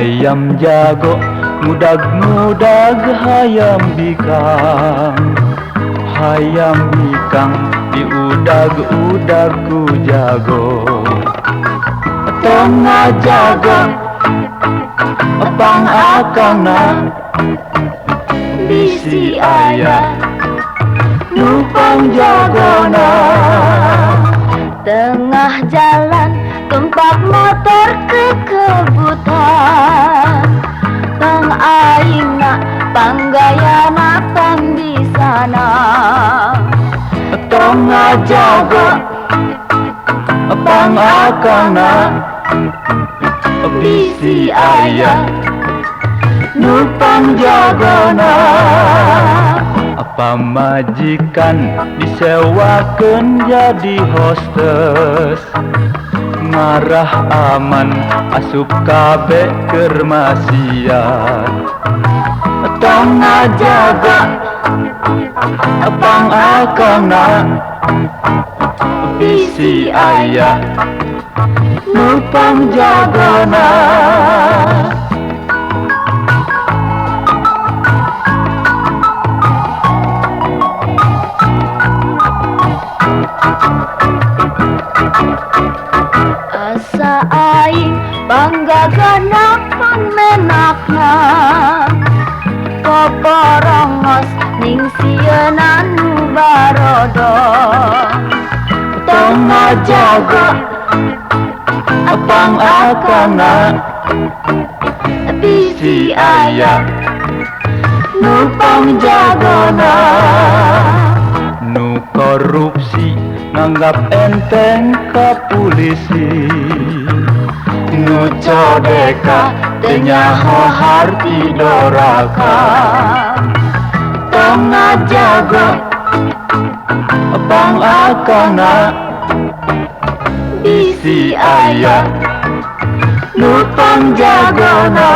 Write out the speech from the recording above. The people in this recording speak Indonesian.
Hayam jago mudag-mudag hayam bikang, hayam bikang diudag-udag ku jago. Tengah jago pang akangna bisi ayah nupang jagona. Tengah jalan tempat motor kekebutan, tang aingna panggayana pang disana. Tengah jago pang akangna bisi ayah nupang jagona. Apa majikan disewakeun jadi hostess, ngarah aman asup kabe keur maksiat. Tengah jaga pang akangna bisi ayah nupang jagona. Asa aing bangga ganapan menakna, poporongos ning sieuna nu barodo. Tengah jago pang akangna bisi ayah nupang jagona. Nu korupsi nganggap enteng ka polisi, nu codeka teu nyaho harti doraka. Tengah jago pang akangna bisi ayah nupang jagona.